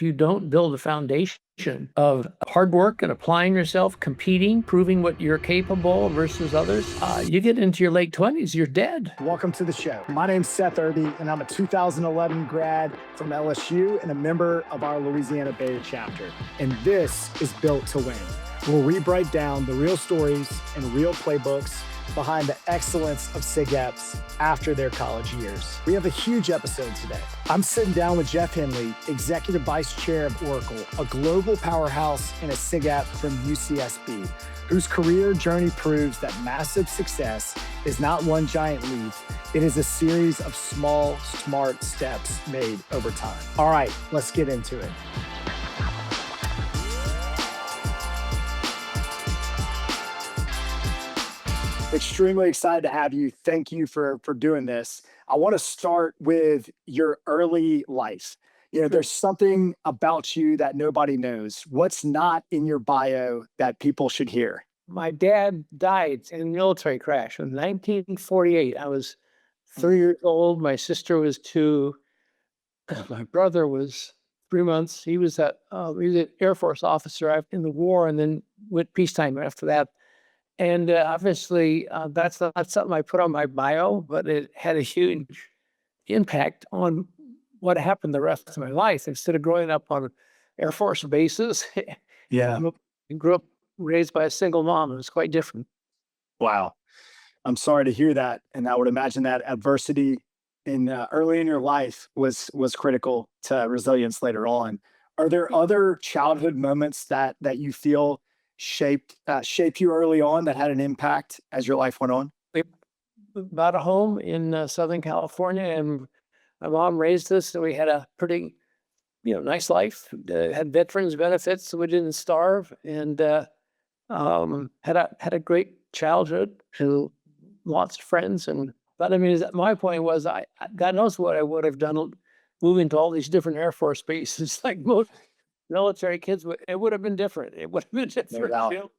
if you don't build a foundation of hard work and applying yourself, competing, proving what you're capable versus others, you get into your late 20s, you're dead. Welcome to the show. My name's Seth Irby, and I'm a 2011 grad from LSU and a member of our Louisiana Beta chapter. And this is Built to Win, where we break down the real stories and real playbooks behind the excellence of SigEps after their college years. We have a huge episode today. I'm sitting down with Jeff Henley, Executive Vice Chair of Oracle, a global powerhouse and a SigEp from UCSB, whose career journey proves that massive success is not one giant leap. It is a series of small, smart steps made over time. All right, let's get into it. Extremely excited to have you. Thank you for doing this. I want to start with your early life. There's something about you that nobody knows. What's not in your bio that people should hear? My dad died in a military crash in 1948. I was 3 years old. My sister was 2. My brother was 3 months. He was an Air Force officer in the war and then went peacetime after that. And obviously, that's not something I put on my bio, but it had a huge impact on what happened the rest of my life. Instead of growing up on Air Force bases, I grew up raised by a single mom. It was quite different. Wow. I'm sorry to hear that. And I would imagine that adversity early in your life was critical to resilience later on. Are there other childhood moments that you feel shaped you early on that had an impact as your life went on? We bought a home in Southern California, and my mom raised us, and we had a pretty, nice life. Had veterans benefits, so we didn't starve, and had a great childhood. And lots of friends, but I mean, my point was, God knows what I would have done moving to all these different Air Force bases, like most military kids. It would have been different. It would have been different. No.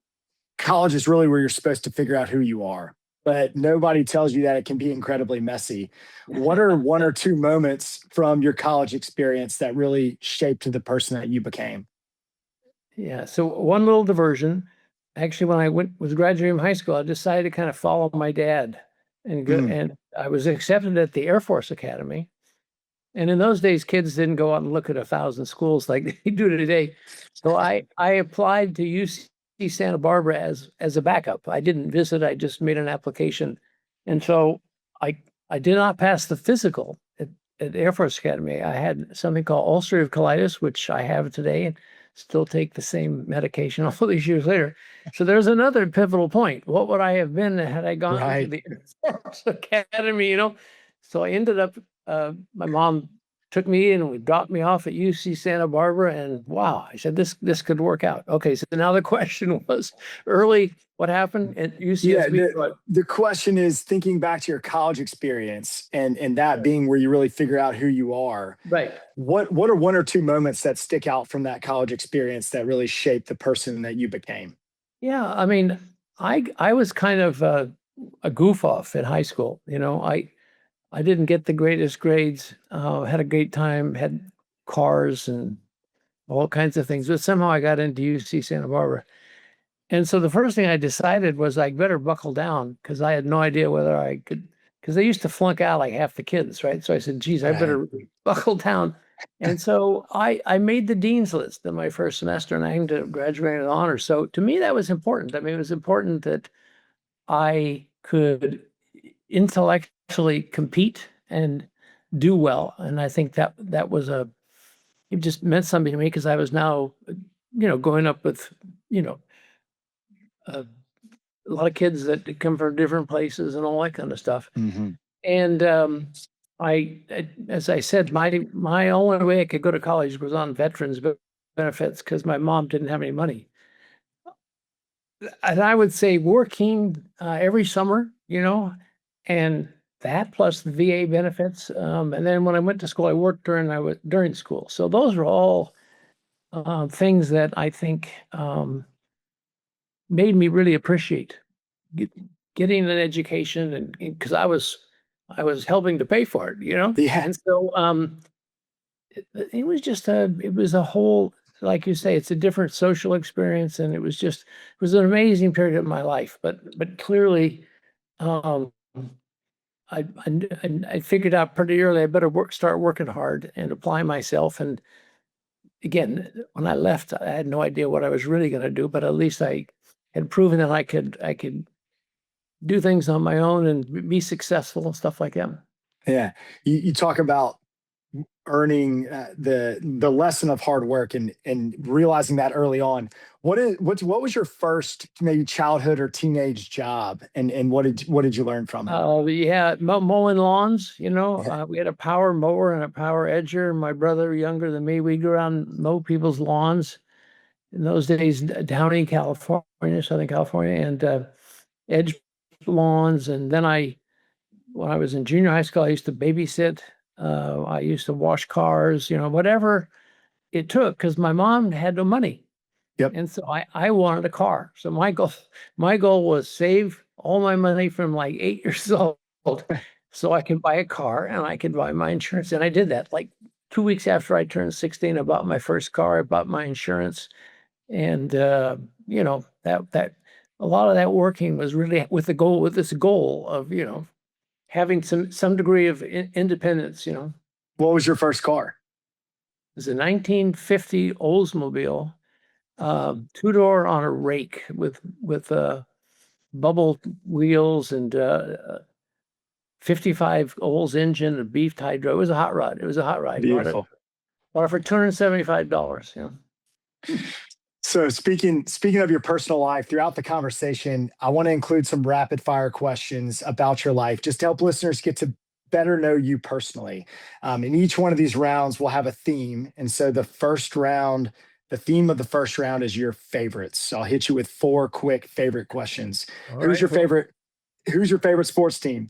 College is really where you're supposed to figure out who you are, but nobody tells you that it can be incredibly messy. What are one or two moments from your college experience that really shaped the person that you became? Yeah. So one little diversion. Actually, when I was graduating from high school, I decided to kind of follow my dad and go, and I was accepted at the Air Force Academy. And in those days, kids didn't go out and look at 1,000 schools like they do today. So I applied to UC Santa Barbara as a backup. I didn't visit. I just made an application. And so I did not pass the physical at Air Force Academy. I had something called ulcerative colitis, which I have today, and still take the same medication all these years later. So there's another pivotal point. What would I have been had I gone to the Air Force Academy, So I ended up, my mom took me in and dropped me off at UC Santa Barbara, and wow, I said, this could work out. Okay, so now the question was, early, what happened at UCSB? Yeah, the question is, thinking back to your college experience and that being where you really figure out who you are. Right. What are one or two moments that stick out from that college experience that really shaped the person that you became? Yeah, I mean, I was kind of a goof off in high school. I didn't get the greatest grades, had a great time, had cars and all kinds of things, but somehow I got into UC Santa Barbara. And so the first thing I decided was I better buckle down, because I had no idea whether I could, because they used to flunk out like half the kids, right? So I said, geez, I better buckle down. And so I made the dean's list in my first semester, and I aimed to graduate with honors. So to me, that was important. I mean, it was important that I could intellectually compete and do well. And I think that it just meant something to me, because I was now, going up with, a lot of kids that come from different places and all that kind of stuff. Mm-hmm. And as I said, my only way I could go to college was on veterans benefits, because my mom didn't have any money. And I would say working every summer, and that plus the VA benefits. And then when I went to school, I worked during school. So those are all things that I think made me really appreciate getting an education, and because I was helping to pay for it, Yeah. And so it was just it was a whole, like you say, it's a different social experience, and it was an amazing period of my life. But clearly, um, I figured out pretty early I better start working hard and apply myself. And again, when I left, I had no idea what I was really going to do, but at least I had proven that I could do things on my own and be successful and stuff like that. Yeah. You talk about earning the lesson of hard work and realizing that early on. What was your first maybe childhood or teenage job, and what did you learn from it? Yeah, mowing lawns, Yeah. we had a power mower and a power edger. My brother, younger than me, we'd go around and mow people's lawns. In those days, Downey, California, Southern California, and edge lawns. And then when I was in junior high school, I used to babysit. I used to wash cars, whatever it took, because my mom had no money. Yep. And so I wanted a car. So my goal was save all my money from like 8 years old so I could buy a car and I could buy my insurance. And I did that. Like 2 weeks after I turned 16, I bought my first car, I bought my insurance. And that a lot of that working was really with this goal of, having some degree of independence. What was your first car? It was a 1950 Oldsmobile, two-door on a rake with bubble wheels and 55 Olds engine and beef hydro. It was a hot rod. It was a hot ride. Beautiful. Bought it for $275. So speaking of your personal life, throughout the conversation, I want to include some rapid fire questions about your life, just to help listeners get to better know you personally. In each one of these rounds, we'll have a theme. And so the theme of the first round is your favorites. So I'll hit you with 4 quick favorite questions. Who's your favorite sports team?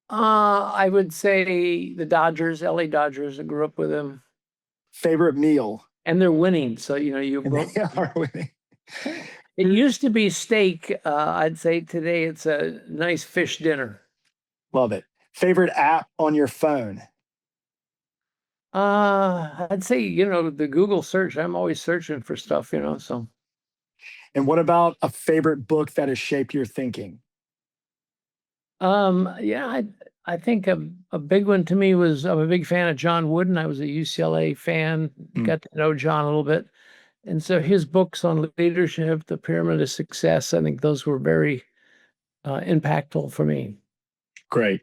I would say the Dodgers, LA Dodgers. I grew up with them. Favorite meal? And they're winning. So, They are winning. It used to be steak. I'd say today it's a nice fish dinner. Love it. Favorite app on your phone? I'd say, the Google search. I'm always searching for stuff, so. And what about a favorite book that has shaped your thinking? Yeah, I think a big one to me was, I'm a big fan of John Wooden. I was a UCLA fan, got to know John a little bit. And so his books on leadership, The Pyramid of Success, I think those were very impactful for me. Great.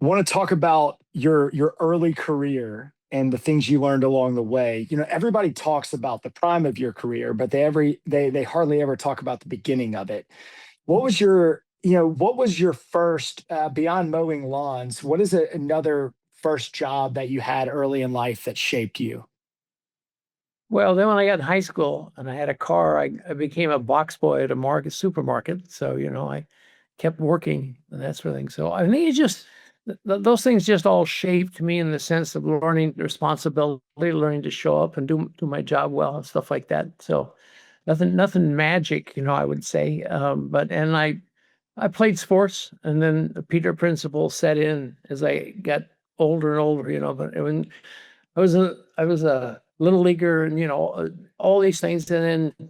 I want to talk about your early career and the things you learned along the way. Everybody talks about the prime of your career, but they hardly ever talk about the beginning of it. What was your first, beyond mowing lawns, what is another first job that you had early in life that shaped you? Well, then when I got in high school and I had a car, I became a box boy at a supermarket. So, I kept working and that sort of thing. So I think it's just those things just all shaped me in the sense of learning responsibility, learning to show up and do my job well and stuff like that. So nothing magic, I would say. And I played sports, and then the Peter principle set in as I got older and older. But when I was a little leaguer, and all these things, and then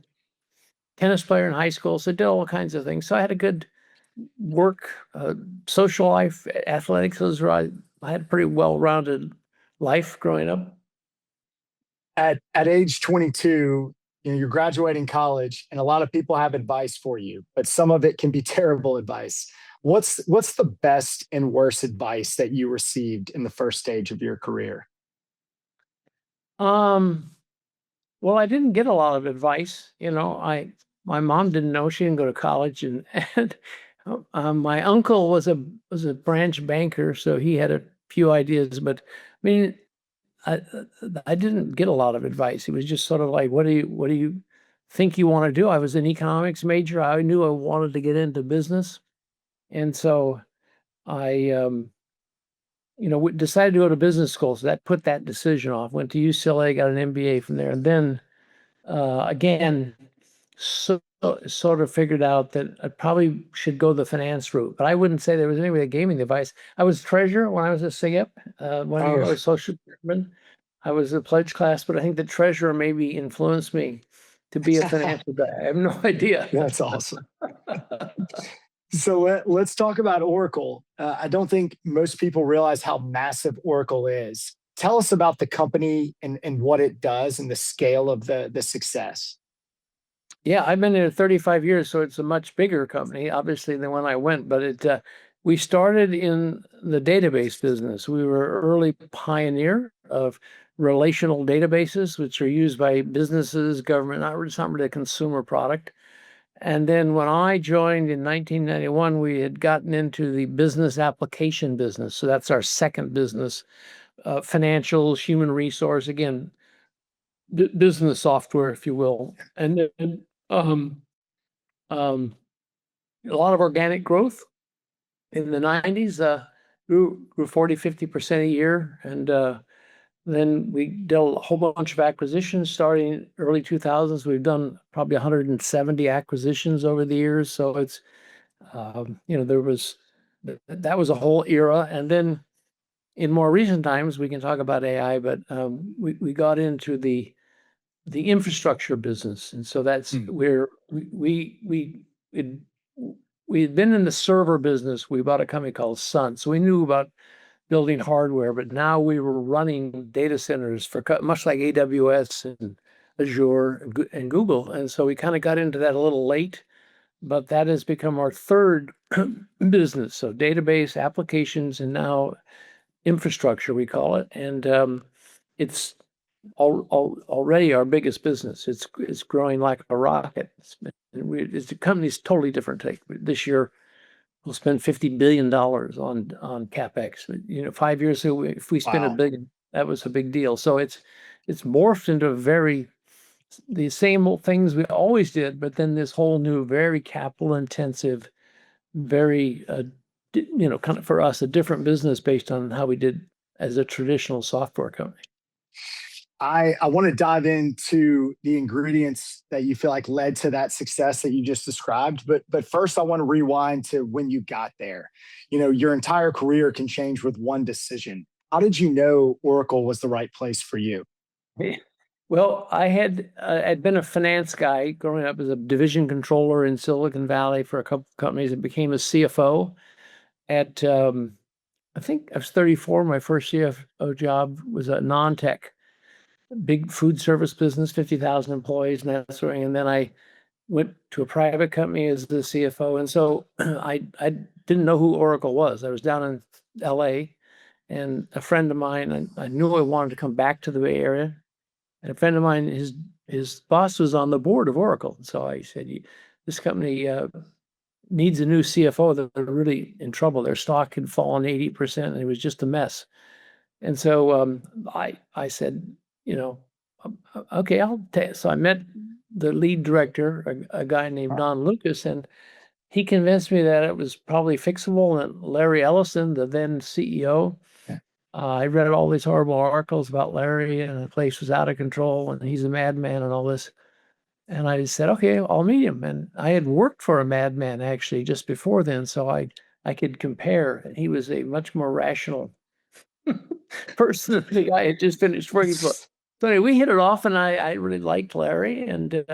tennis player in high school, so did all kinds of things. So I had a good work, social life, athletics. Those were I had a pretty well-rounded life growing up. At age 22, you're graduating college, and a lot of people have advice for you, but some of it can be terrible advice. What's the best and worst advice that you received in the first stage of your career? Well, I didn't get a lot of advice. My mom didn't know. She didn't go to college, and my uncle was a branch banker, so he had a few ideas. But I mean, I didn't get a lot of advice. It was just sort of like, what do you think you want to do? I was an economics major. I knew I wanted to get into business, and so I decided to go to business school. So that put that decision off. Went to UCLA, got an MBA from there, and then again sort of figured out that I probably should go the finance route, but I wouldn't say there was anybody that gave me the advice. I was treasurer when I was at SigEp. 1 year I was social chairman. I was a pledge class, but I think the treasurer maybe influenced me to be a financial guy. I have no idea. That's awesome. So let's talk about Oracle. I don't think most people realize how massive Oracle is. Tell us about the company and what it does and the scale of the success. Yeah, I've been there 35 years, so it's a much bigger company, obviously, than when I went. But we started in the database business. We were an early pioneer of relational databases, which are used by businesses, government, not really a consumer product. And then when I joined in 1991, we had gotten into the business application business. So that's our second business, financials, human resource, again, business software, if you will. And then a lot of organic growth in the 90s, grew 40, 50% a year. And then we did a whole bunch of acquisitions starting early 2000s. We've done probably 170 acquisitions over the years. So it's, that was a whole era. And then in more recent times, we can talk about AI, but we got into the infrastructure business. And so that's where we had been in the server business. We bought a company called Sun. So we knew about building hardware, but now we were running data centers for much like AWS and Azure and Google. And so we kind of got into that a little late, but that has become our third business. So database applications and now infrastructure, we call it. And it's already our biggest business. It's growing like a rocket. The company's totally different take. This year, we'll spend $50 billion on CapEx. 5 years ago, if we spent $1 billion, that was a big deal. So it's morphed into the same old things we always did, but then this whole new, very capital intensive, very, kind of for us, a different business based on how we did as a traditional software company. I want to dive into the ingredients that you feel like led to that success that you just described. But first, I want to rewind to when you got there. Your entire career can change with one decision. How did you know Oracle was the right place for you? Well, I'd been a finance guy growing up as a division controller in Silicon Valley for a couple of companies and became a CFO at, I think I was 34. My first CFO job was a non-tech big food service business, 50,000 employees, and that sort of thing. And then I went to a private company as the CFO. And so I didn't know who Oracle was. I was down in LA, and a friend of mine, I knew I wanted to come back to the Bay Area. And a friend of mine, his boss was on the board of Oracle. So I said, this company needs a new CFO. They're really in trouble. Their stock had fallen 80%, and it was just a mess. And so I said, okay, so I met the lead director, a guy named Don Lucas, and he convinced me that it was probably fixable. And Larry Ellison, the then CEO, I read all these horrible articles about Larry, and the place was out of control, and he's a madman and all this. And I said, okay, I'll meet him. And I had worked for a madman actually just before then, so I could compare. And he was a much more rational person than the guy I had just finished working for. So anyway, we hit it off, and I really liked Larry. And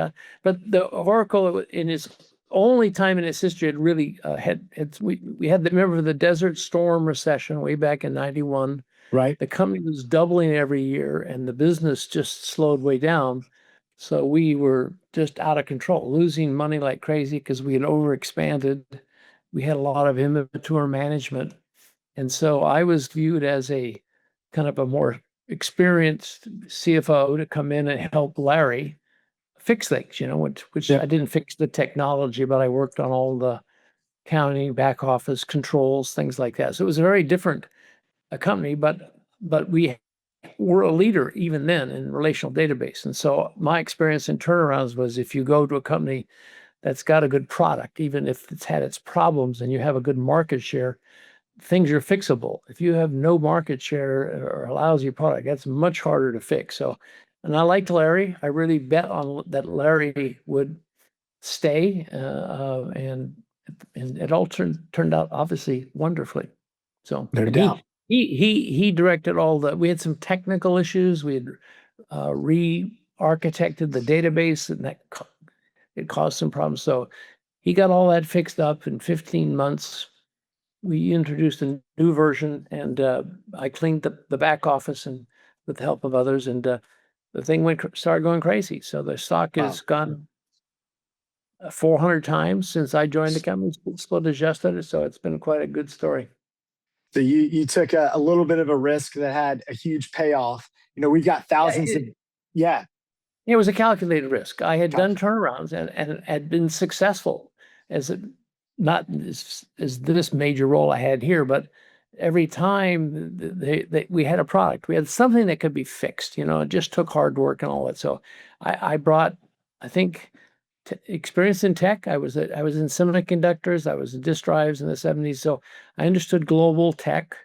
but the Oracle, in its only time in its history, had really we had remember the Desert Storm recession way back in '91. Right. The company was doubling every year, and the business just slowed way down. So we were just out of control, losing money like crazy because we had overexpanded. We had a lot of immature management. And so I was viewed as a kind of a more experienced CFO to come in and help Larry fix things, which I didn't fix the technology, but I worked on all the accounting, back office controls, things like that. So it was a very different company, but we were a leader even then in relational database. And so my experience in turnarounds was if you go to a company that's got a good product, even if it's had its problems and you have a good market share, things are fixable. If you have no market share or a lousy product, that's much harder to fix. So, and I liked Larry. I really bet on that Larry would stay, and it all turned out obviously wonderfully. So, No and doubt. he directed all the. We had some technical issues. We had re-architected the database, and it caused some problems. So he got all that fixed up in 15 months. We introduced a new version, and I cleaned the back office and with the help of others, and the thing started going crazy. So the stock has gone 400 times since I joined the company, split adjusted. So it's been quite a good story. So you took a little bit of a risk that had a huge payoff. We've got thousands of, yeah. It was a calculated risk. I had done turnarounds and had been successful not as this major role I had here, but every time we had a product, we had something that could be fixed. It just took hard work and all that. So I brought, I think, experience in tech. I was in semiconductors. I was in disk drives in the 70s. So I understood global tech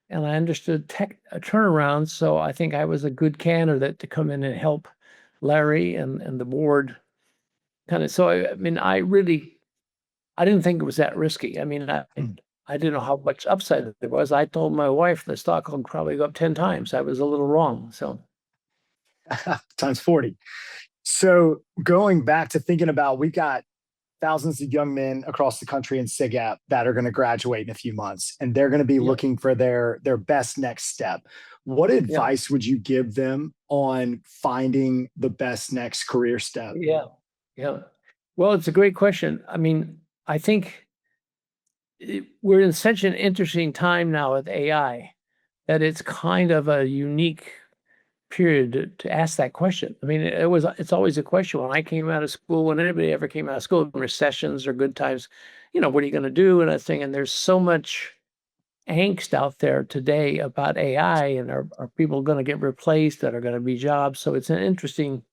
and I understood tech turnarounds. So I think I was a good candidate to come in and help Larry and the board kind of. So I mean, I didn't think it was that risky. I mean, I didn't know how much upside there was. I told my wife the stock will probably go up 10 times. I was a little wrong. So times 40. So going back to thinking about, we've got thousands of young men across the country in SigEp that are going to graduate in a few months, and they're going to be looking for their best next step. What advice would you give them on finding the best next career step? Yeah. Well, it's a great question. I mean, I think we're in such an interesting time now with AI that it's kind of a unique period to ask that question. I mean, it's always a question when I came out of school, when anybody ever came out of school, recessions or good times, what are you going to do? And I think, and there's so much angst out there today about AI, and are people going to get replaced, that are going to be jobs? So it's an interesting,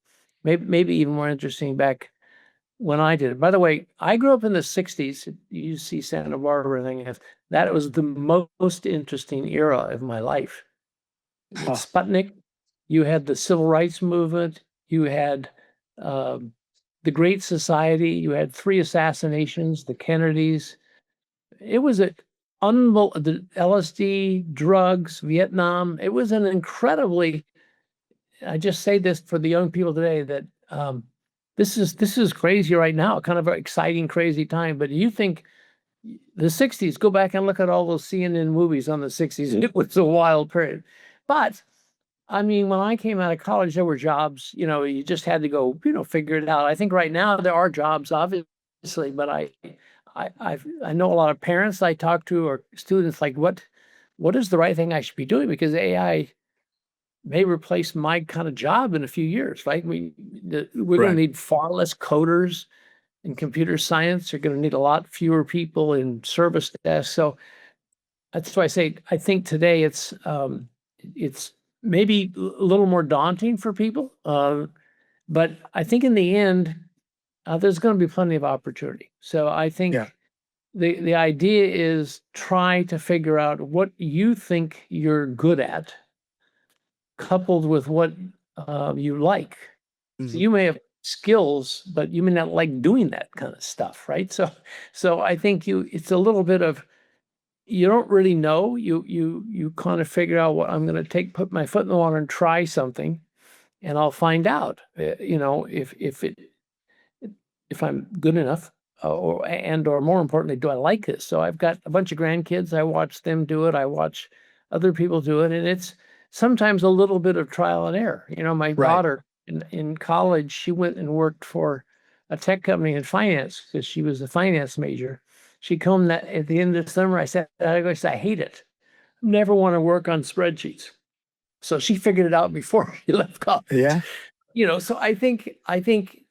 maybe even more interesting back when I did it. By the way, I grew up in the 60s. You see Santa Barbara thing. That was the most interesting era of my life. Sputnik, you had the civil rights movement, you had the Great Society, you had 3 assassinations, the Kennedys. It was the LSD, drugs, Vietnam. It was an incredibly, I just say this for the young people today, that this is crazy right now, kind of an exciting, crazy time. But you think the 60s, go back and look at all those CNN movies on the 60s. It was a wild period. But I mean, when I came out of college, there were jobs, you just had to go, figure it out. I think right now there are jobs, obviously, but I know a lot of parents I talk to, or students, like, what is the right thing I should be doing? Because AI may replace my kind of job in a few years, right? We're going to need far less coders in computer science. You're going to need a lot fewer people in service desks. So that's why I say, I think today it's maybe a little more daunting for people. But I think in the end, there's going to be plenty of opportunity. So I think the idea is try to figure out what you think you're good at, coupled with what you like. So you may have skills, but you may not like doing that kind of stuff, right? So I think it's a little bit of, you don't really know. You kind of figure out what I'm going to put my foot in the water and try something, and I'll find out, if I'm good enough, or more importantly, do I like this? So I've got a bunch of grandkids. I watch them do it. I watch other people do it, and it's sometimes a little bit of trial and error. My daughter in college, she went and worked for a tech company in finance because she was a finance major. She come at the end of the summer. I said, I hate it. Never want to work on spreadsheets. So she figured it out before she left college. Yeah. So I think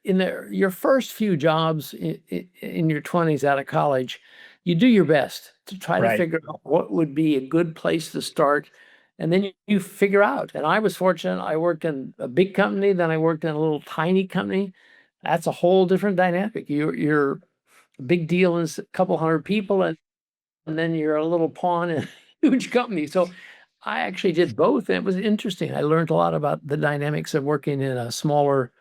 in your first few jobs in your 20s out of college, you do your best to try to figure out what would be a good place to start. And then you figure out. And I was fortunate. I worked in a big company. Then I worked in a little tiny company. That's a whole different dynamic. You're a big deal is a couple hundred people, and then you're a little pawn in a huge company. So I actually did both, and it was interesting. I learned a lot about the dynamics of working in a smaller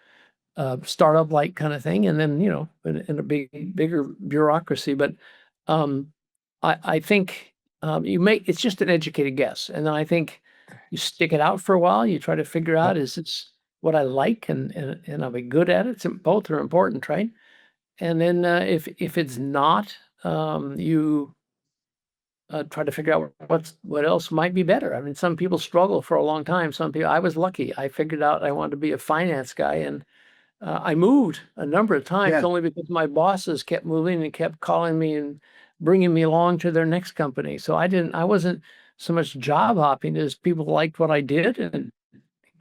startup like kind of thing, and then in a bigger bureaucracy. But I think it's just an educated guess, and then I think you stick it out for a while. You try to figure out, is this what I like, and I'll be good at it. Both are important, right? And then if it's not, you try to figure out what else might be better. I mean, some people struggle for a long time. Some people, I was lucky. I figured out I wanted to be a finance guy, and I moved a number of times only because my bosses kept moving and kept calling me and bringing me along to their next company. So I wasn't so much job hopping as people liked what I did and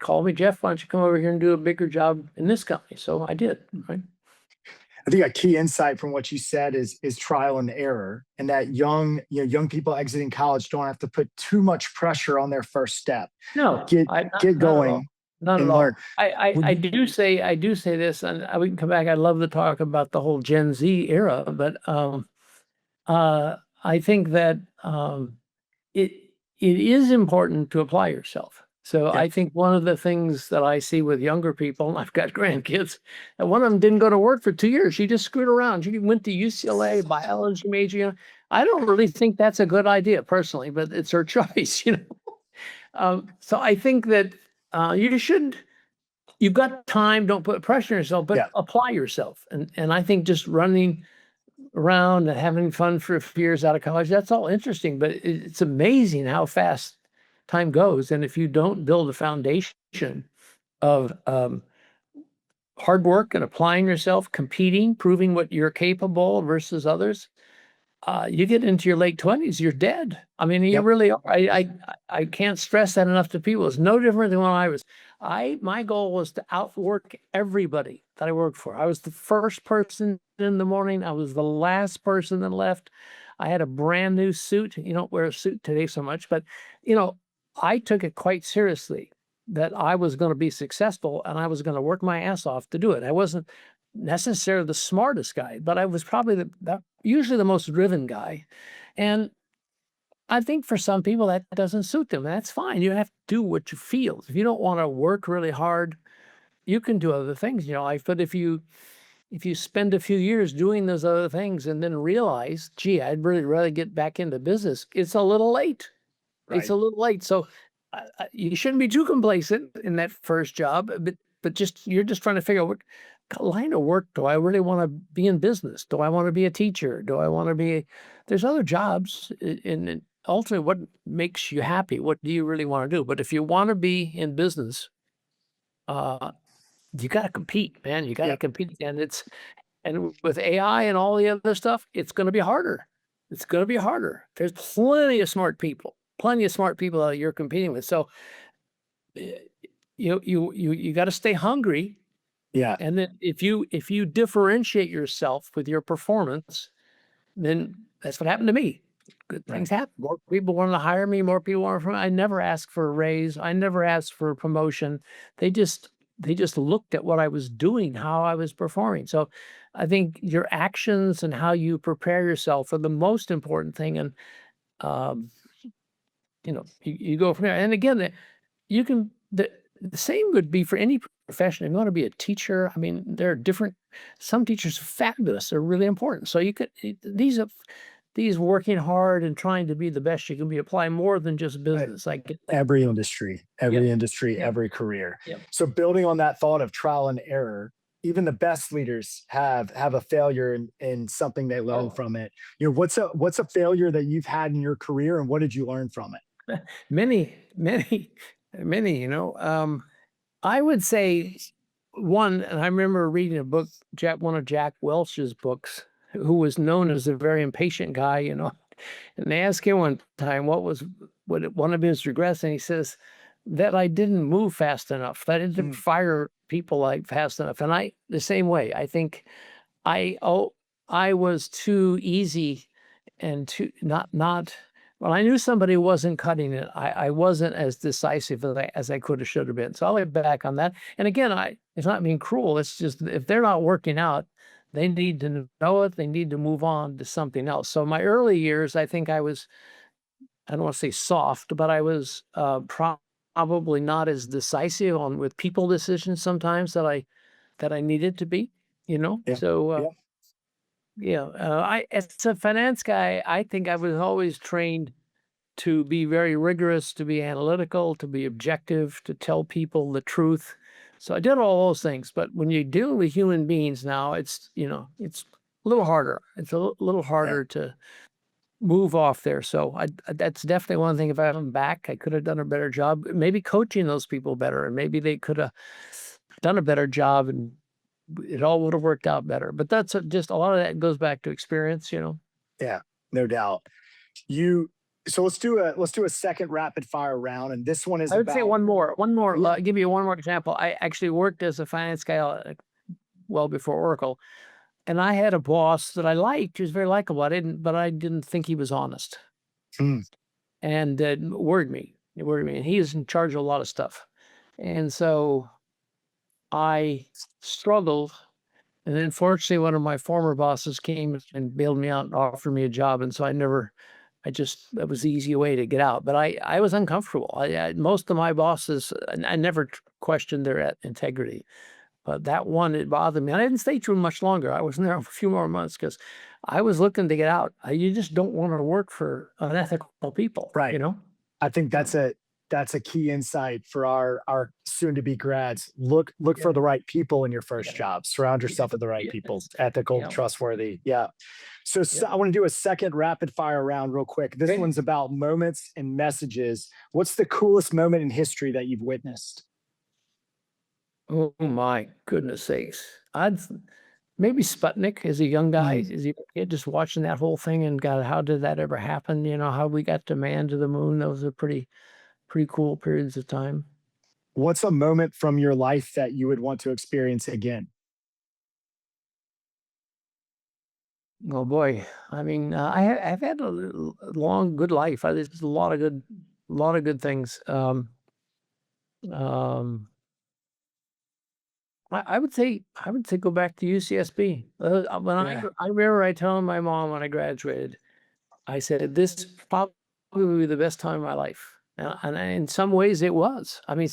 called me, Jeff, why don't you come over here and do a bigger job in this company? So I did, right? I think a key insight from what you said is trial and error, and that young people exiting college don't have to put too much pressure on their first step. No, Get going. Not at and all. learn. I do say this, and we can come back. I'd love to talk about the whole Gen Z era, but I think that it is important to apply yourself. So I think one of the things that I see with younger people, and I've got grandkids, and one of them didn't go to work for 2 years. She just screwed around. She went to UCLA, biology major. I don't really think that's a good idea personally, but it's her choice, So I think that you shouldn't. You've got time. Don't put pressure on yourself, but apply yourself. And I think just running around and having fun for a few years out of college, that's all interesting. But it's amazing how fast time goes. And if you don't build a foundation of hard work and applying yourself, competing, proving what you're capable versus others, you get into your late 20s, you're dead. I mean, you really are. I can't stress that enough to people. It's no different than when I was. My goal was to outwork everybody that I worked for. I was the first person in the morning. I was the last person that left. I had a brand new suit. You don't wear a suit today so much, but I took it quite seriously that I was going to be successful and I was going to work my ass off to do it. I wasn't necessarily the smartest guy, but I was probably usually the most driven guy. And I think for some people that doesn't suit them. That's fine. You have to do what you feel. If you don't want to work really hard, you can do other things, but if you spend a few years doing those other things and then realize, gee, I'd really rather get back into business, it's a little late. Right. It's a little late. So you shouldn't be too complacent in that first job, but you're just trying to figure out what line of work do I really want to be in business? Do I want to be a teacher? Do I want to be? There's other jobs, and ultimately, what makes you happy? What do you really want to do? But if you want to be in business, you got to compete, man. You got to compete, and with AI and all the other stuff, it's going to be harder. It's going to be harder. There's plenty of smart people that you're competing with. So you got to stay hungry. Yeah. And then if you differentiate yourself with your performance, then that's what happened to me. Good things happen. More people wanted to hire me. More people wanted from me. I never asked for a raise. I never asked for a promotion. They just looked at what I was doing, how I was performing. So I think your actions and how you prepare yourself are the most important thing. And you go from there. And again, you can the same would be for any profession. If you want to be a teacher, I mean, there are some teachers are fabulous. They're really important. So you could, these working hard and trying to be the best you can be apply more than just business. Like every industry, every career. So building on that thought of trial and error, even the best leaders have a failure in something they learn from it. What's a failure that you've had in your career, and what did you learn from it? Many. I would say one, and I remember reading a book, one of Jack Welch's books, who was known as a very impatient guy, and they asked him one time what one of his regrets, and he says that I didn't move fast enough, that I didn't fire people fast enough. And the same way, I think I was too easy and too not. When I knew somebody wasn't cutting it, I wasn't as decisive as I could have, should have been. So I'll get back on that. And again, it's not being cruel. It's just if they're not working out, they need to know it. They need to move on to something else. So my early years, I think I don't want to say soft, but I was probably not as decisive with people decisions sometimes that that I needed to be, you know? Yeah. So, Yeah. yeah, as a finance guy, I think I was always trained to be very rigorous, to be analytical, to be objective, to tell people the truth. So I did all those things. But when you deal with human beings now, it's, it's a little harder. It's a little Yeah. harder to move off there. So that's definitely one thing. If I have them back, I could have done a better job, maybe coaching those people better, and maybe they could have done a better job, and it all would have worked out better. But that's just a lot of that goes back to experience, Yeah. No doubt. You so let's do a second rapid fire round, and this one is I would say about one more. yeah. Give you one more example. I actually worked as a finance guy well before Oracle, and I had a boss that I liked. He was very likable. But I didn't think he was honest, Mm, and it worried me. It worried me, and he is in charge of a lot of stuff, and so I struggled. And then, fortunately, one of my former bosses came and bailed me out and offered me a job, and so that was the easy way to get out. But I was uncomfortable. Most of my bosses, I never questioned their integrity, but that one, it bothered me. I didn't stay too much longer. I was in there a few more months because I was looking to get out. You just don't want to work for unethical people, right. I think Yeah. that's a key insight for our soon to be grads. Look for Yeah. the right people in your first Yeah. job. Surround yourself with the right Yeah. people, ethical, Yeah. trustworthy. Yeah. So, Yeah. I want to do a second rapid fire round real quick. This Okay. one's about moments and messages. What's the coolest moment in history that you've witnessed? Oh my goodness sakes. Maybe Sputnik as a young guy, Mm. as a kid, just watching that whole thing, and God, how did that ever happen? How we got to man to the moon. Those are pretty cool periods of time. What's a moment from your life that you would want to experience again? Oh boy. I mean, I've had long, good life. There's a lot of good things. Um, I would say go back to UCSB. Yeah. I remember I telling my mom when I graduated, I said, this is probably the best time of my life. And in some ways it was. I mean,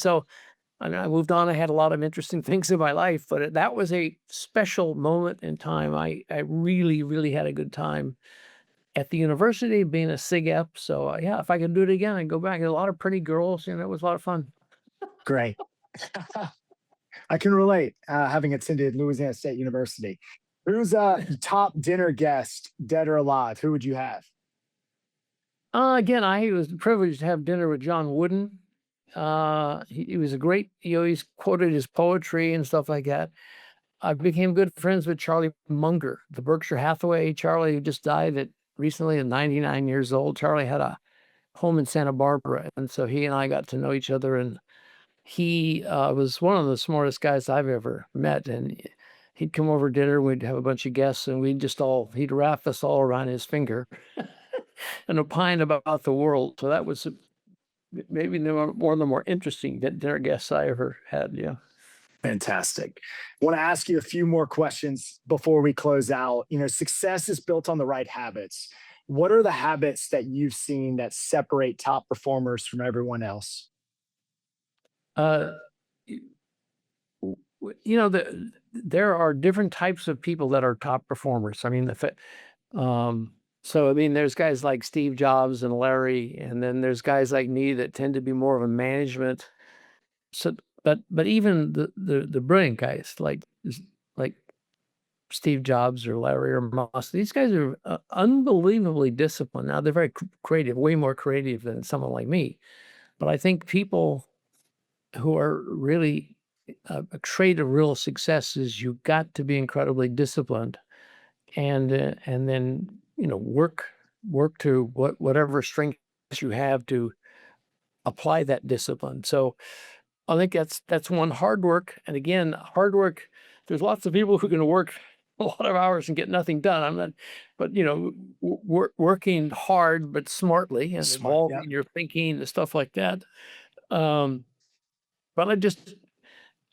I moved on. I had a lot of interesting things in my life, but that was a special moment in time. I really, really had a good time at the university being a SigEp. So yeah, if I could do it again, I'd go back. A lot of pretty girls, it was a lot of fun. Great. I can relate, having attended Louisiana State University. Who's top dinner guest, dead or alive? Who would you have? Again, I was privileged to have dinner with John Wooden. He was a great, he always quoted his poetry and stuff like that. I became good friends with Charlie Munger, the Berkshire Hathaway Charlie who just died recently at 99 years old. Charlie had a home in Santa Barbara, and so he and I got to know each other, and he was one of the smartest guys I've ever met. And he'd come over to dinner, we'd have a bunch of guests, and he'd wrap us all around his finger and opine about the world. So that was maybe one of the more interesting dinner guests I ever had. Yeah. Fantastic. I want to ask you a few more questions before we close out. Success is built on the right habits. What are the habits that you've seen that separate top performers from everyone else? Uh, there are different types of people that are top performers. I mean, so I mean, there's guys like Steve Jobs and Larry, and then there's guys like me that tend to be more of a management. So, but even the brilliant guys like Steve Jobs or Larry or Moss, these guys are unbelievably disciplined. Now they're very creative, way more creative than someone like me. But I think people who are really a trait of real success is you got to be incredibly disciplined, and then work to whatever strengths you have to apply that discipline. So I think that's one. Hard work, and again, hard work. There's lots of people who can work a lot of hours and get nothing done. I'm not, but working hard but smartly and Smart. Yeah. involving your thinking and stuff like that. Um, but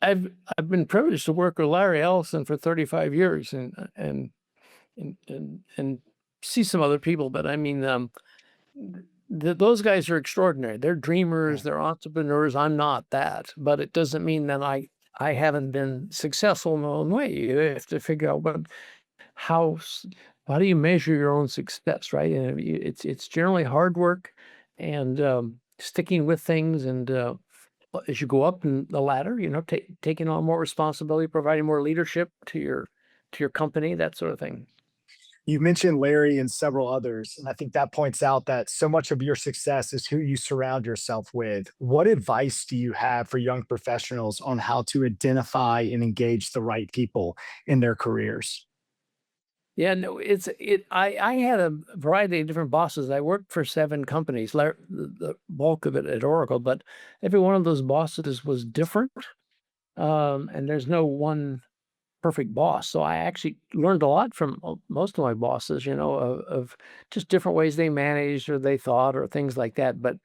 I've been privileged to work with Larry Ellison for 35 years and see some other people, but I mean, those guys are extraordinary. They're dreamers, they're entrepreneurs. I'm not that, but it doesn't mean that I haven't been successful in my own way. You have to figure out how how do you measure your own success, right? And it's generally hard work and sticking with things, and as you go up in the ladder, taking on more responsibility, providing more leadership to your company, that sort of thing. You mentioned Larry and several others, and I think that points out that so much of your success is who you surround yourself with. What advice do you have for young professionals on how to identify and engage the right people in their careers? Yeah, no, I had a variety of different bosses. I worked for 7 companies, the bulk of it at Oracle, but every one of those bosses was different. And there's no one perfect boss. So I actually learned a lot from most of my bosses, of just different ways they managed or they thought or things like that. But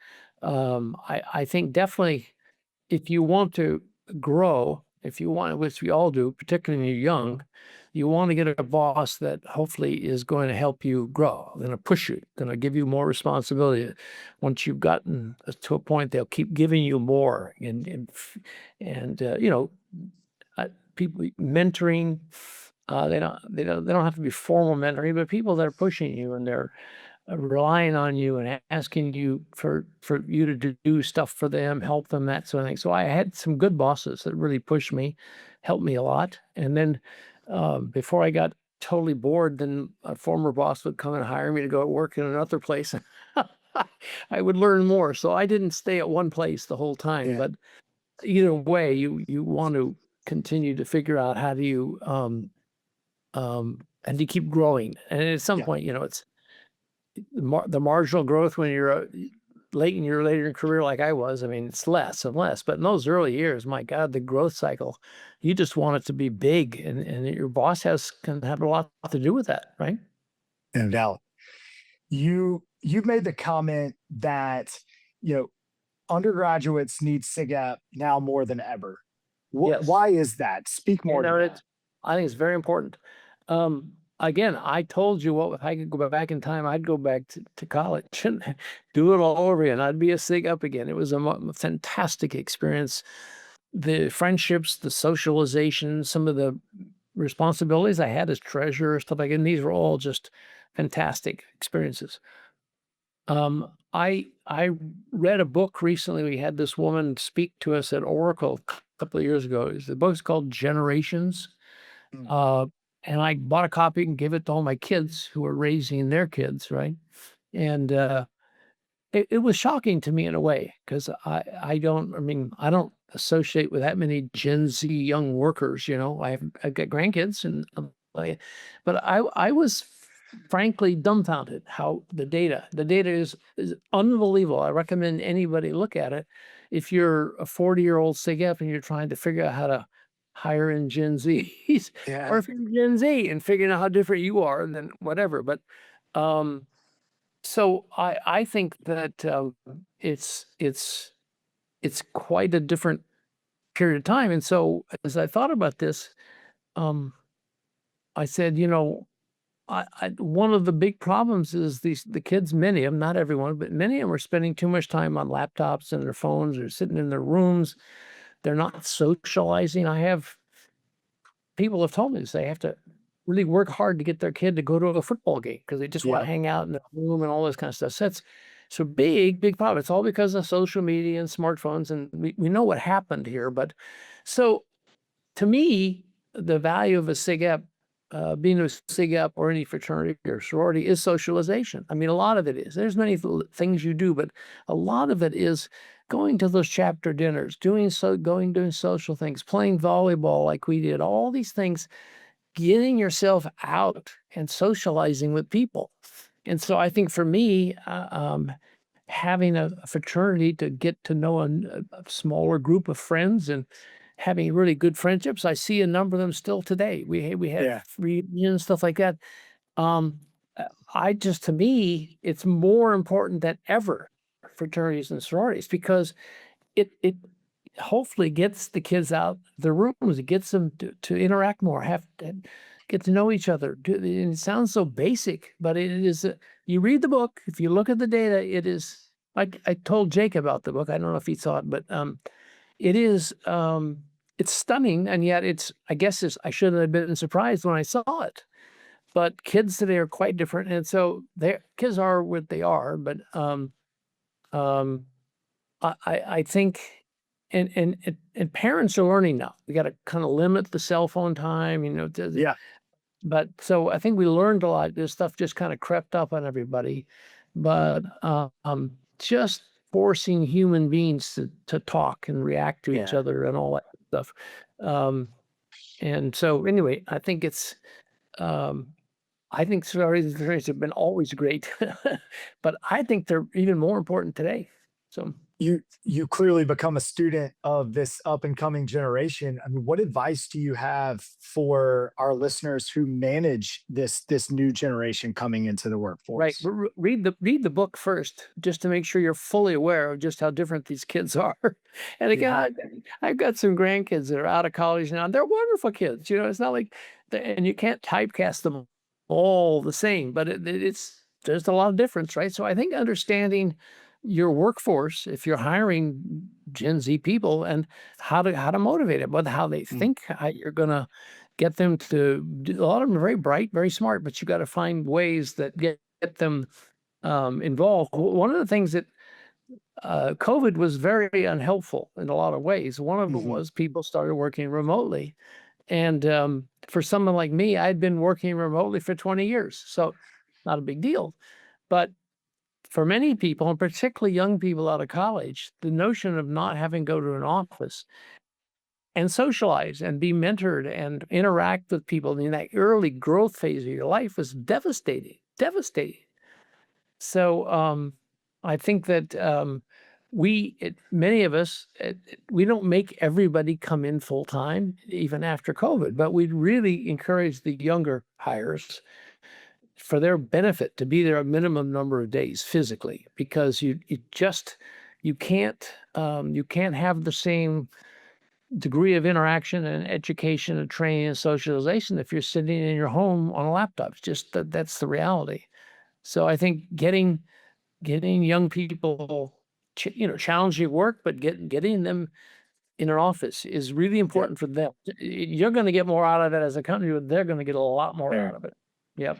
I think definitely if you want to grow, if you want, which we all do, particularly when you're young, you want to get a boss that hopefully is going to help you grow, going to push you, going to give you more responsibility. Once you've gotten to a point, they'll keep giving you more, and people mentoring. They don't have to be formal mentoring, but people that are pushing you and they're relying on you and asking you for you to do stuff for them, help them, that sort of thing. So I had some good bosses that really pushed me, helped me a lot. And then before I got totally bored, then a former boss would come and hire me to go work in another place. I would learn more. So I didn't stay at one place the whole time. Yeah. But either way, you want to continue to figure out how do you and you keep growing. And at some Yeah. point, it's the marginal growth when you're later in your career, like I was. I mean, it's less and less. But in those early years, my God, the growth cycle, you just want it to be big, and your boss can have a lot to do with that, right? No doubt. You've made the comment that, you know, undergraduates need SigEp now more than ever. Yes. Why is that? Speak more to that. I think it's very important. Again, I told you what if I could go back in time, I'd go back to college and do it all over again. I'd be a SigEp again. It was a fantastic experience. The friendships, the socialization, some of the responsibilities I had as treasurer, stuff like that, and these were all just fantastic experiences. I read a book recently. We had this woman speak to us at Oracle a couple of years ago. The book's called Generations. Mm. And I bought a copy and gave it to all my kids who were raising their kids, right? And it was shocking to me in a way, because I don't associate with that many Gen Z young workers. I've got grandkids, and but I was frankly dumbfounded how the data is unbelievable. I recommend anybody look at it. If you're a 40-year-old SigEp and you're trying to figure out how to hire in Gen Zs, or if you're Gen Z and figuring out how different you are, then whatever. But so I think that it's quite a different period of time. And so as I thought about this, I said, one of the big problems is the kids, many of them, not everyone, but many of them are spending too much time on laptops and their phones, or sitting in their rooms. They're not socializing. I have people have told me this. They have to really work hard to get their kid to go to a football game because they just want to hang out in the room and all this kind of stuff. So big problem. It's all because of social media and smartphones, and we know what happened here. But so to me, the value of a SigEp, being a SigEp or any fraternity or sorority, is socialization. I mean, a lot of it is. There's many things you do, but a lot of it is going to those chapter dinners, doing social things, playing volleyball like we did, all these things, getting yourself out and socializing with people. And so I think for me, having a fraternity to get to know a smaller group of friends and having really good friendships, I see a number of them still today. We have reunions, stuff like that. To me, it's more important than ever, fraternities and sororities, because it hopefully gets the kids out the rooms. It gets them to interact more, get to know each other. And it sounds so basic, but it is. You read the book. If you look at the data, it is. I told Jake about the book. I don't know if he saw it, but it is it's stunning, and yet I guess I shouldn't have been surprised when I saw it. But kids today are quite different, and so their kids are what they are. But um, I think, and parents are learning now. We got to kind of limit the cell phone time, Yeah. But so I think we learned a lot. This stuff just kind of crept up on everybody, but just forcing human beings to talk and react to each Yeah. other and all that stuff. And so anyway, um, I think stories have been always great, but I think they're even more important today. So You clearly become a student of this up and coming generation. I mean, what advice do you have for our listeners who manage this new generation coming into the right, workforce? read the book first, just to make sure you're fully aware of just how different these kids are. And again, Yeah. I've got some grandkids that are out of college now. And they're wonderful kids. It's not like, and you can't typecast them all the same, but there's a lot of difference, right? So I think understanding your workforce, if you're hiring Gen Z people, and how to motivate them, with how they Mm. think, how you're gonna get them to a lot of them are very bright, very smart, but you got to find ways that get them involved. One of the things that COVID was very unhelpful in a lot of ways. One of them Mhm. was people started working remotely. And for someone like me, I'd been working remotely for 20 years. So not a big deal. But for many people, and particularly young people out of college, the notion of not having to go to an office and socialize and be mentored and interact with people in that early growth phase of your life was devastating, devastating. So I think that many of us, we don't make everybody come in full time, even after COVID, but we really encourage the younger hires for their benefit to be there a minimum number of days physically, because you can't have the same degree of interaction and education and training and socialization if you're sitting in your home on a laptop. It's just that's the reality. So I think getting young people, challenging work, but getting them in an office is really Yeah. important for them. You're going to get more out of it as a company, but they're going to get a lot more out Fair. of it. Yep.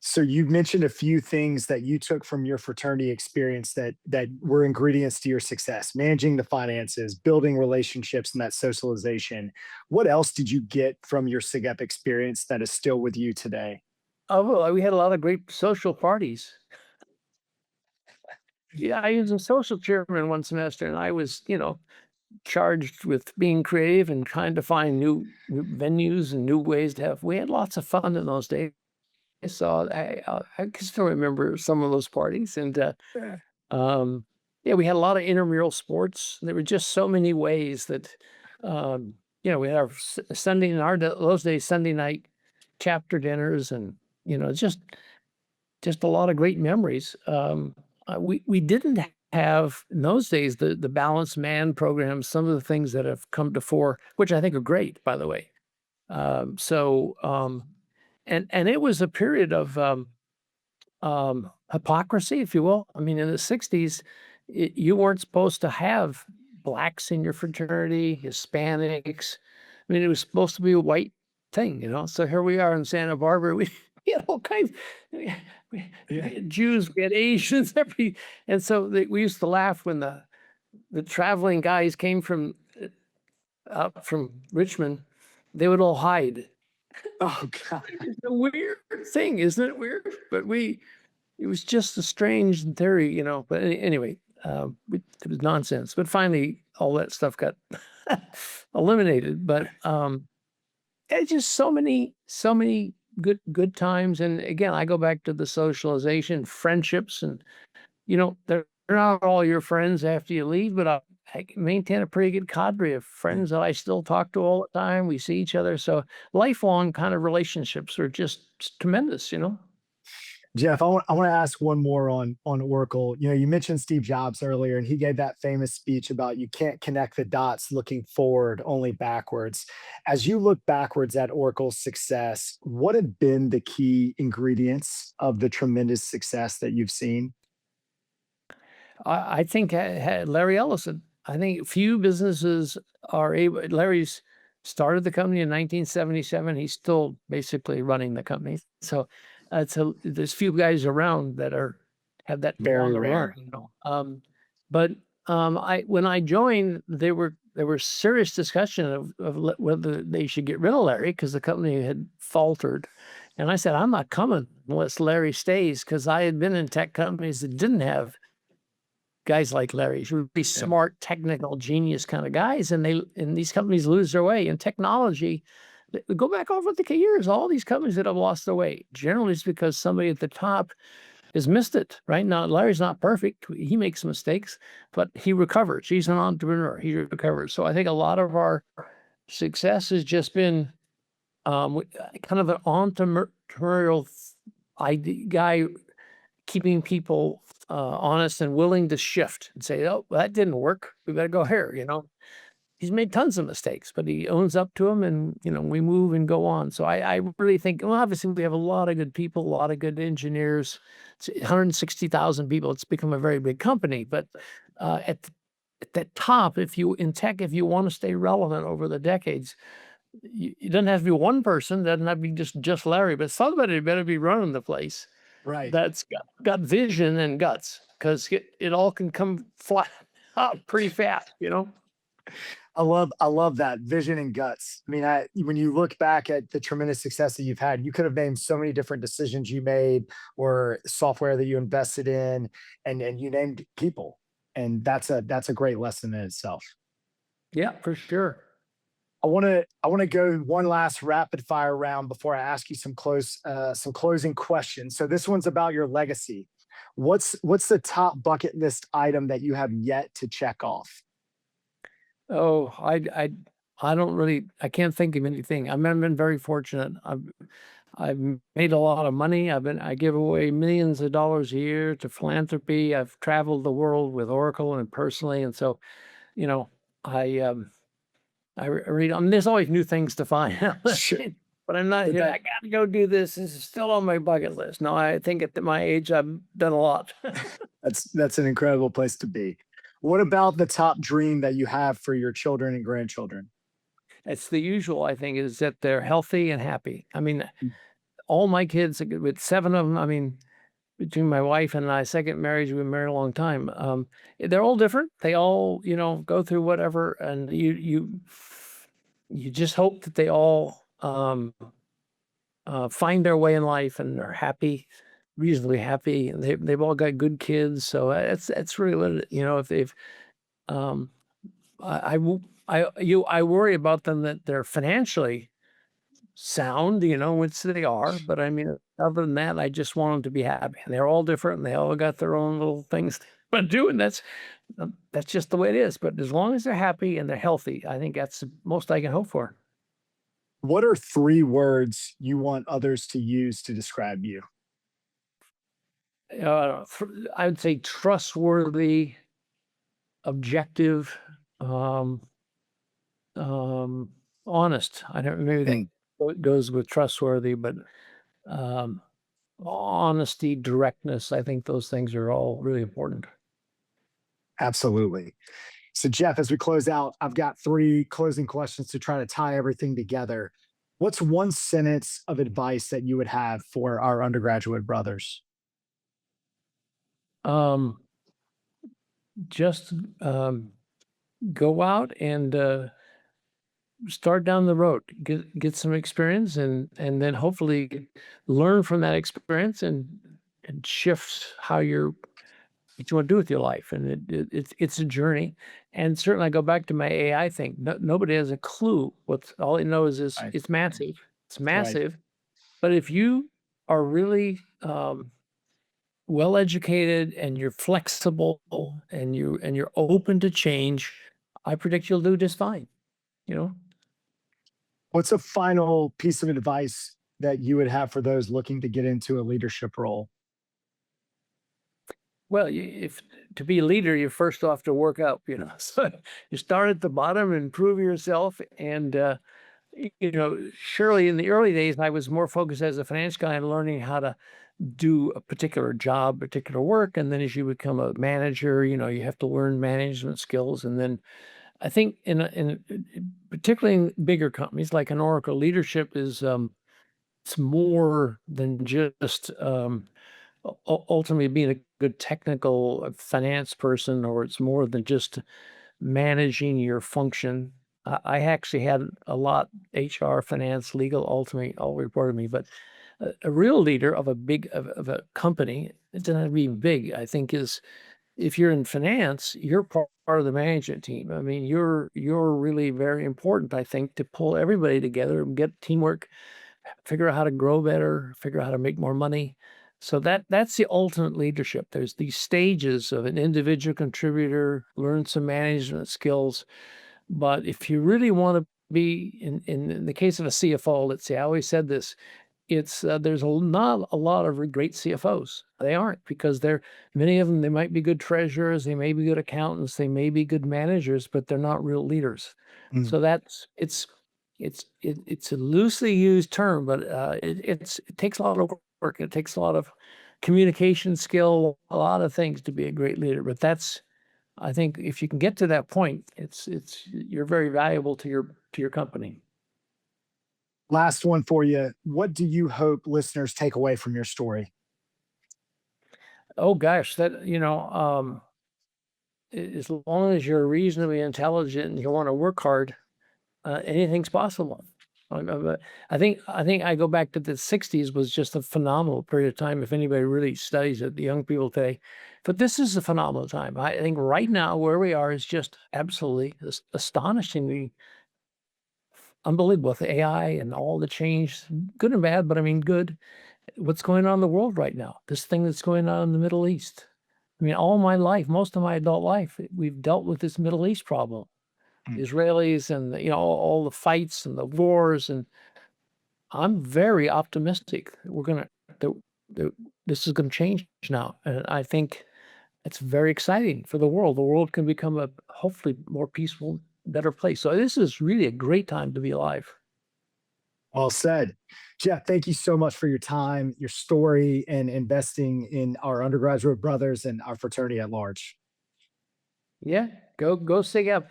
So you mentioned a few things that you took from your fraternity experience that were ingredients to your success: managing the finances, building relationships, and that socialization. What else did you get from your SigEp experience that is still with you today? Oh, well, we had a lot of great social parties. Yeah, I was a social chairman one semester, and I was, charged with being creative and trying to find new venues and new ways to have. We had lots of fun in those days. So I can still remember some of those parties, and Yeah. um, yeah, we had a lot of intramural sports. There were just so many ways that, we had our Sunday in those days Sunday night chapter dinners, and just a lot of great memories. We didn't have in those days the balanced man programs, some of the things that have come to fore, which I think are great, by the way. So and it was a period of hypocrisy, if you will. I mean, in the '60s, you weren't supposed to have blacks in your fraternity, Hispanics. I mean, it was supposed to be a white thing. So here we are in Santa Barbara. We had all kinds. We Yeah. had Jews, we had Asians, and so we used to laugh when the traveling guys came out from Richmond. They would all hide. Oh God. It's a weird thing, isn't it weird? But it was just a strange theory. But anyway, it was nonsense. But finally, all that stuff got eliminated. But it's just so many good times. And again, I go back to the socialization, friendships, and they're not all your friends after you leave, but I maintain a pretty good cadre of friends that I still talk to all the time. We see each other, so lifelong kind of relationships are just tremendous. Jeff, I want to ask one more on Oracle. You mentioned Steve Jobs earlier, and he gave that famous speech about you can't connect the dots looking forward, only backwards. As you look backwards at Oracle's success, what have been the key ingredients of the tremendous success that you've seen? I think Larry Ellison I think few businesses are able. Larry's started the company in 1977. He's still basically running the company. So there's few guys around that have that Very long rare. run. But when I joined, there were serious discussion of whether they should get rid of Larry because the company had faltered. And I said, I'm not coming unless Larry stays, because I had been in tech companies that didn't have guys like Larry, really smart, technical, genius kind of guys, and these companies lose their way. In technology, go back over the years, all these companies that have lost their way, generally it's because somebody at the top has missed it, right? Now, Larry's not perfect. He makes mistakes, but he recovers. He's an entrepreneur. He recovers. So I think a lot of our success has just been kind of an entrepreneurial guy keeping people honest and willing to shift and say, oh, that didn't work. We better go here, He's made tons of mistakes, but he owns up to them, and, we move and go on. So I really think, well, obviously we have a lot of good people, a lot of good engineers. It's 160,000 people. It's become a very big company, but at the top, in tech, if you want to stay relevant over the decades, it doesn't have to be one person, doesn't have to be just Larry, but somebody better be running the place. Right. That's got vision and guts, because it all can come flat up pretty fast, I love that vision and guts. I mean, when you look back at the tremendous success that you've had, you could have named so many different decisions you made or software that you invested in, and you named people. And that's a great lesson in itself. Yeah, for sure. I want to go one last rapid fire round before I ask you some closing questions. So this one's about your legacy. What's the top bucket list item that you have yet to check off? Oh, I don't really, I can't think of anything. I've been very fortunate. I've made a lot of money. I give away millions of dollars a year to philanthropy. I've traveled the world with Oracle and personally, and so, I read. There's always new things to find out. Sure. But I'm not. I got to go do this. This is still on my bucket list. No, I think at my age, I've done a lot. That's an incredible place to be. What about the top dream that you have for your children and grandchildren? It's the usual, I think, is that they're healthy and happy. I mean, all my kids, with 7 of them, I mean, between my wife and I, second marriage, we've been married a long time. They're all different. They all, go through whatever, and you just hope that they all find their way in life and are happy, reasonably happy. They've all got good kids, so that's really what if they've, I worry about them that they're financially sound, which they are, but I mean, other than that, I just want them to be happy. And they're all different, and they all got their own little things to do, and that's just the way it is. But as long as they're happy and they're healthy, I think that's the most I can hope for. What are 3 words you want others to use to describe you? I would say trustworthy, objective, honest. I don't maybe think it goes with trustworthy, but honesty, directness. I think those things are all really important. Absolutely. So Jeff, as we close out, I've got 3 closing questions to try to tie everything together. What's one sentence of advice that you would have for our undergraduate brothers? Just go out and start down the road, get some experience, and then hopefully learn from that experience and shift what you want to do with your life. And it's a journey. And certainly I go back to my AI thing. Nobody has a clue. All they know is Right. it's massive. It's Right. massive. But if you are really well educated and you're flexible and you're open to change, I predict you'll do just fine. What's a final piece of advice that you would have for those looking to get into a leadership role? Well, if to be a leader, you first have to work up, So you start at the bottom and prove yourself, and surely in the early days, I was more focused as a finance guy on learning how to do a particular job, particular work. And then as you become a manager, you have to learn management skills. And then I think particularly in bigger companies like an Oracle, leadership is it's more than just ultimately being a good technical finance person, or it's more than just managing your function. I actually had a lot HR, finance, legal, ultimately all reported to me, but a real leader of a company, it doesn't have to be big, I think, is if you're in finance, you're part of the management team. I mean, you're really very important, I think, to pull everybody together and get teamwork, figure out how to grow better, figure out how to make more money. So that's the ultimate leadership. There's these stages of an individual contributor, learn some management skills. But if you really want to be in the case of a CFO, let's say, I always said this, it's there's not a lot of great CFOs. They aren't, because many of them, they might be good treasurers, they may be good accountants, they may be good managers, but they're not real leaders. So it's a loosely used term, but it takes a lot of work. It takes a lot of communication skill, a lot of things to be a great leader. But I think if you can get to that point, you're very valuable to your company. Last one for you. What do you hope listeners take away from your story? Oh gosh, as long as you're reasonably intelligent and you want to work hard, anything's possible. I think I go back to the 60s was just a phenomenal period of time if anybody really studies it, the young people today. But this is a phenomenal time. I think right now where we are is just absolutely astonishingly unbelievable with AI and all the change, good and bad, but I mean good. What's going on in the world right now? This thing that's going on in the Middle East. I mean, all my life, most of my adult life, we've dealt with this Middle East problem. Israelis and all the fights and the wars, and I'm very optimistic that this is going to change now, and I think it's very exciting for the world. The world can become a hopefully more peaceful, better place. So this is really a great time to be alive. Well said. Jeff, thank you so much for your time, your story, and investing in our undergraduate brothers and our fraternity at large. Yeah, go SigEp.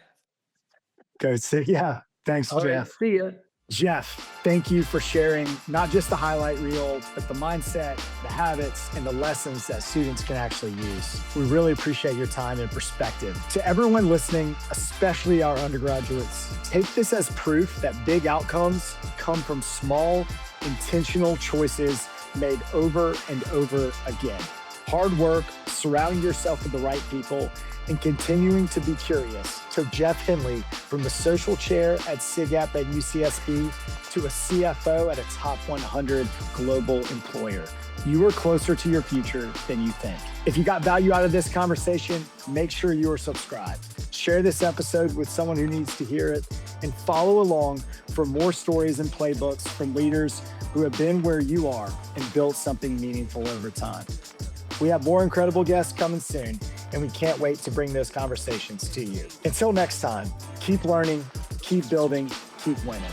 Go see. Yeah. Thanks, All right, Jeff. see ya. Jeff, thank you for sharing not just the highlight reel, but the mindset, the habits, and the lessons that students can actually use. We really appreciate your time and perspective. To everyone listening, especially our undergraduates, take this as proof that big outcomes come from small, intentional choices made over and over again. Hard work, surrounding yourself with the right people, and continuing to be curious. Took Jeff Henley from the social chair at SigEp at UCSB to a CFO at a top 100 global employer. You are closer to your future than you think. If you got value out of this conversation, make sure you are subscribed. Share this episode with someone who needs to hear it, and follow along for more stories and playbooks from leaders who have been where you are and built something meaningful over time. We have more incredible guests coming soon, and we can't wait to bring those conversations to you. Until next time, keep learning, keep building, keep winning.